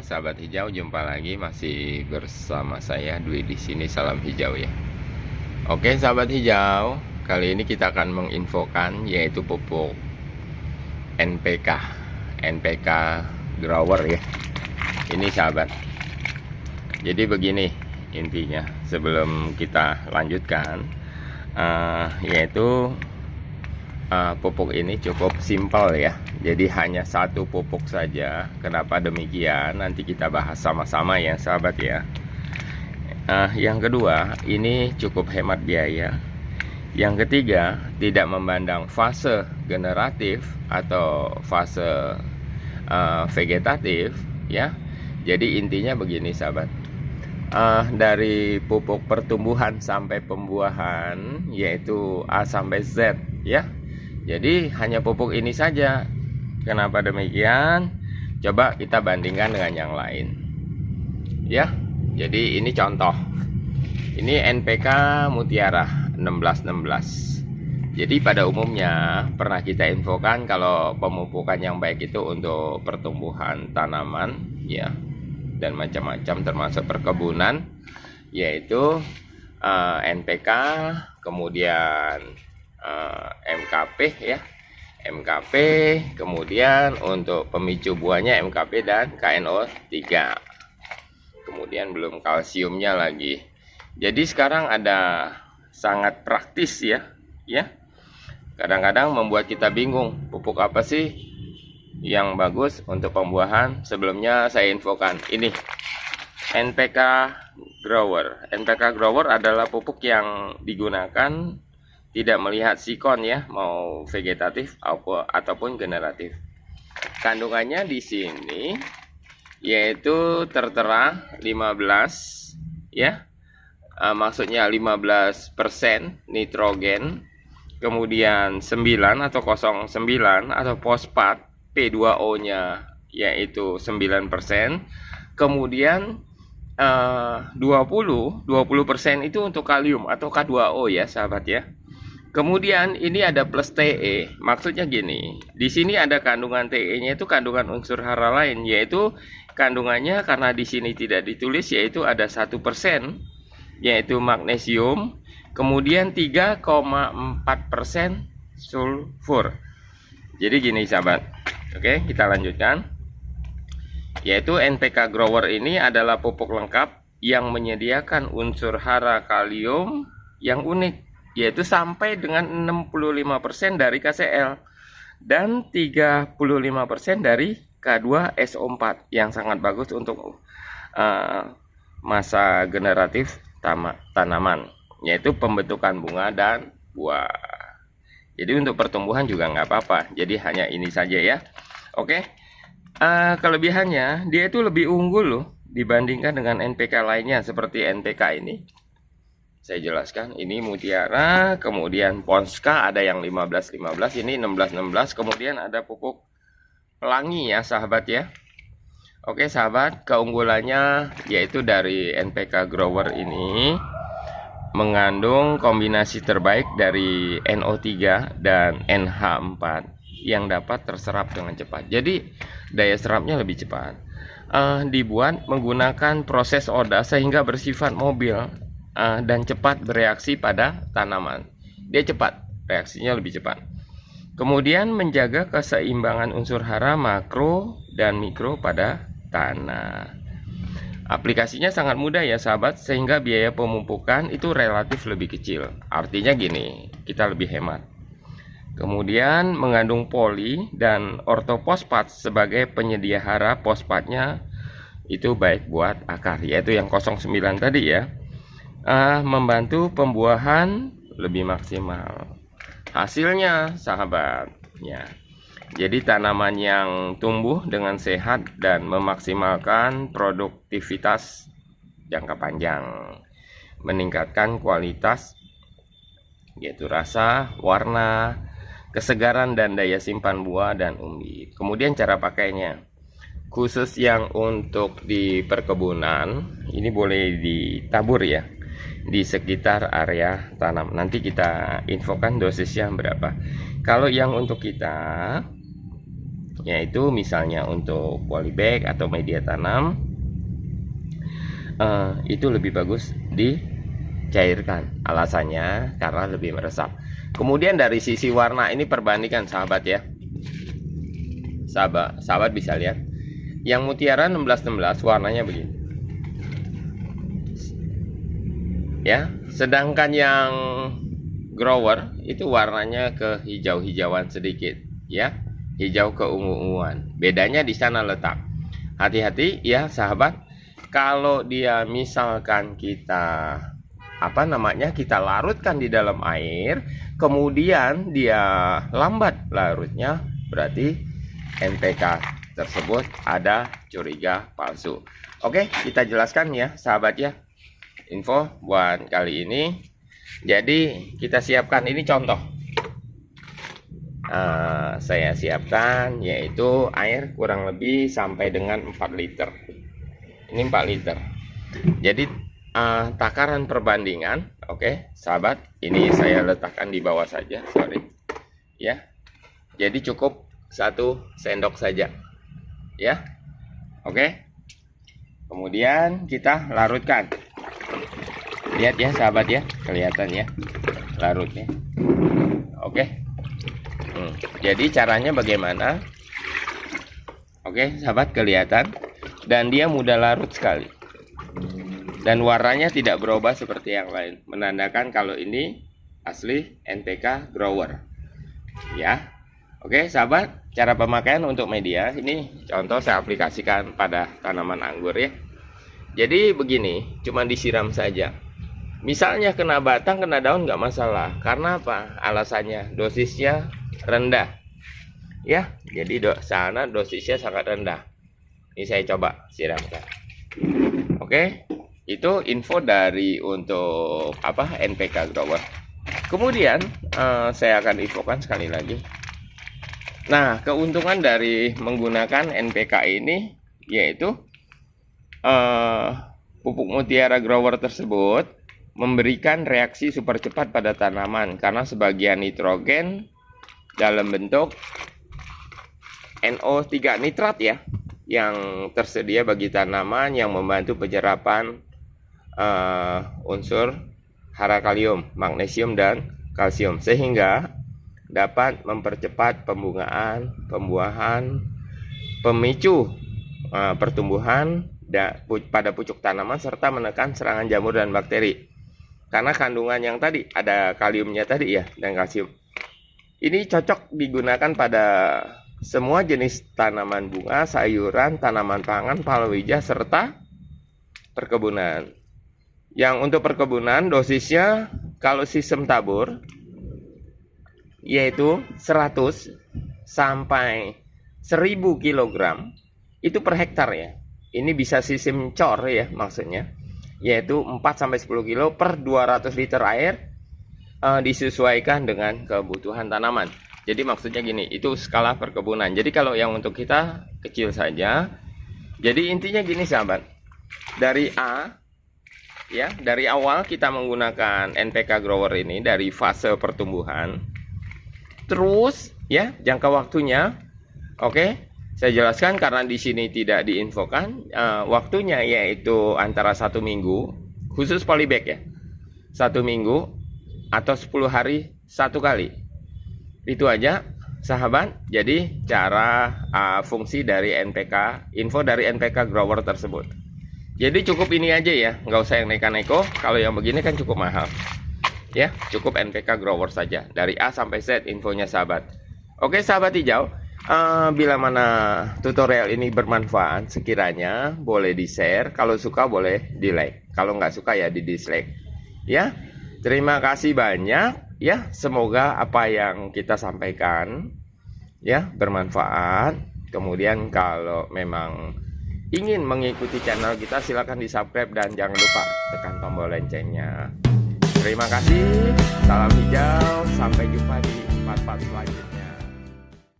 sahabat hijau, jumpa lagi masih bersama saya Dwi di sini. Salam hijau ya. Oke, sahabat hijau, kali ini kita akan menginfokan yaitu pupuk NPK grower ya. Ini sahabat. Jadi begini intinya sebelum kita lanjutkan, yaitu pupuk ini cukup simpel ya. Jadi hanya satu pupuk saja. Kenapa demikian? Nanti kita bahas sama-sama ya sahabat ya. Yang kedua, ini cukup hemat biaya. Yang ketiga, tidak memandang fase generatif atau fase vegetatif ya. Jadi intinya begini sahabat. Dari pupuk pertumbuhan sampai pembuahan, yaitu A sampai Z ya. Jadi hanya pupuk ini saja. Kenapa demikian? Coba kita bandingkan dengan yang lain ya. Jadi ini contoh. Ini NPK Mutiara 1616. Jadi pada umumnya pernah kita infokan kalau pemupukan yang baik itu untuk pertumbuhan tanaman ya, dan macam-macam termasuk perkebunan, yaitu NPK, kemudian MKP ya, MKP, kemudian untuk pemicu buahnya MKP dan KNO3, kemudian belum kalsiumnya lagi. Jadi sekarang ada sangat praktis ya, kadang-kadang membuat kita bingung pupuk apa sih yang bagus untuk pembuahan. Sebelumnya saya infokan ini NPK grower. NPK grower adalah pupuk yang digunakan tidak melihat sikon ya, mau vegetatif ataupun generatif. Kandungannya di sini yaitu tertera 15 ya. Maksudnya 15% nitrogen, kemudian 9 atau 09 atau fosfat, P2O-nya yaitu 9%, kemudian 20% itu untuk kalium atau K2O ya sahabat ya. Kemudian ini ada plus TE, maksudnya gini, di sini ada kandungan TE-nya itu kandungan unsur hara lain, yaitu kandungannya karena di sini tidak ditulis, yaitu ada 1%, yaitu magnesium, kemudian 3,4% sulfur. Jadi gini sahabat, oke kita lanjutkan. Yaitu NPK grower ini adalah pupuk lengkap yang menyediakan unsur hara kalium yang unik, yaitu sampai dengan 65% dari KCl dan 35% dari K2SO4 yang sangat bagus untuk masa generatif tanaman, yaitu pembentukan bunga dan buah. Jadi untuk pertumbuhan juga nggak apa-apa. Jadi hanya ini saja ya. Oke. Kelebihannya dia itu lebih unggul loh dibandingkan dengan NPK lainnya seperti NPK ini. Saya jelaskan, ini Mutiara, kemudian Ponska ada yang 15-15, ini 16-16, kemudian ada pupuk pelangi ya sahabat ya. Oke sahabat, keunggulannya yaitu dari NPK grower ini mengandung kombinasi terbaik dari NO3 dan NH4 yang dapat terserap dengan cepat. Jadi daya serapnya lebih cepat. Dibuat menggunakan proses ODA sehingga bersifat mobil dan cepat bereaksi pada tanaman. Dia cepat, reaksinya lebih cepat. Kemudian menjaga keseimbangan unsur hara makro dan mikro pada tanah. Aplikasinya sangat mudah ya sahabat, sehingga biaya pemupukan itu relatif lebih kecil. Artinya gini, kita lebih hemat. Kemudian mengandung poli dan ortofosfat sebagai penyedia hara. Fosfatnya itu baik buat akar, yaitu yang 09 tadi ya. Membantu pembuahan lebih maksimal. Hasilnya sahabat ya. Jadi tanaman yang tumbuh dengan sehat dan memaksimalkan produktivitas jangka panjang, meningkatkan kualitas yaitu rasa, warna, kesegaran dan daya simpan buah dan umbi. Kemudian cara pakainya, khusus yang untuk di perkebunan ini boleh ditabur ya di sekitar area tanam. Nanti kita infokan dosisnya berapa. Kalau yang untuk kita yaitu misalnya untuk polybag atau media tanam, itu lebih bagus dicairkan. Alasannya karena lebih meresap. Kemudian dari sisi warna ini perbandingan sahabat ya. Sahabat bisa lihat. Yang mutiara 1616 warnanya begini. Ya, sedangkan yang grower itu warnanya ke hijau-hijauan sedikit, ya. Hijau ke ungu-unguan. Bedanya di sana letak. Hati-hati ya sahabat. Kalau dia misalkan kita kita larutkan di dalam air, kemudian dia lambat larutnya, berarti NPK tersebut ada curiga palsu. Oke, kita jelaskan ya sahabat ya, info buat kali ini. Jadi kita siapkan, ini contoh saya siapkan, yaitu air kurang lebih sampai dengan 4 liter. Ini 4 liter. Jadi takaran perbandingan, oke sahabat, ini saya letakkan di bawah saja, sorry ya. Jadi cukup 1 sendok saja ya. Oke, kemudian kita larutkan. Lihat ya sahabat ya, kelihatan ya larutnya. Oke. Jadi caranya bagaimana? Oke sahabat, kelihatan. Dan dia mudah larut sekali. Dan warnanya tidak berubah seperti yang lain, menandakan kalau ini asli NPK grower ya. Oke sahabat, cara pemakaian untuk media ini contoh saya aplikasikan pada tanaman anggur ya. Jadi begini, cuma disiram saja. Misalnya kena batang, kena daun nggak masalah. Karena apa? Alasannya dosisnya rendah ya. Jadi sana dosisnya sangat rendah. Ini saya coba siramkan. Oke, itu info dari untuk NPK grower. Kemudian saya akan infokan sekali lagi. Nah, keuntungan dari menggunakan NPK ini yaitu pupuk mutiara grower tersebut memberikan reaksi super cepat pada tanaman karena sebagian nitrogen dalam bentuk NO3 nitrat ya, yang tersedia bagi tanaman yang membantu penyerapan unsur hara kalium, magnesium dan kalsium, sehingga dapat mempercepat pembungaan, pembuahan, pemicu pertumbuhan pada pucuk tanaman serta menekan serangan jamur dan bakteri. Karena kandungan yang tadi ada kaliumnya tadi ya dan kalsium. Ini cocok digunakan pada semua jenis tanaman bunga, sayuran, tanaman pangan, palawija serta perkebunan. Yang untuk perkebunan dosisnya kalau sistem tabur yaitu 100 sampai 1000 kg itu per hektar ya. Ini bisa sistem cor ya maksudnya, yaitu 4 sampai 10 kg per 200 liter air, disesuaikan dengan kebutuhan tanaman. Jadi maksudnya gini, itu skala perkebunan. Jadi kalau yang untuk kita kecil saja. Jadi intinya gini sahabat, dari A ya, dari awal kita menggunakan NPK grower ini dari fase pertumbuhan, terus ya jangka waktunya, oke, saya jelaskan karena di sini tidak diinfokan waktunya, yaitu antara 1 minggu khusus polybag ya, 1 minggu atau 10 hari 1 kali. Itu aja sahabat. Jadi cara fungsi dari NPK, info dari NPK grower tersebut. Jadi cukup ini aja ya, nggak usah yang neko-neko. Kalau yang begini kan cukup mahal ya, cukup NPK grower saja dari A sampai Z infonya sahabat. Oke sahabat hijau, bila mana tutorial ini bermanfaat sekiranya boleh di share, kalau suka boleh di like, kalau nggak suka ya di dislike ya. Terima kasih banyak ya, semoga apa yang kita sampaikan ya bermanfaat. Kemudian kalau memang ingin mengikuti channel kita, silahkan di subscribe dan jangan lupa tekan tombol loncengnya. Terima kasih, salam hijau, sampai jumpa di part-part selanjutnya.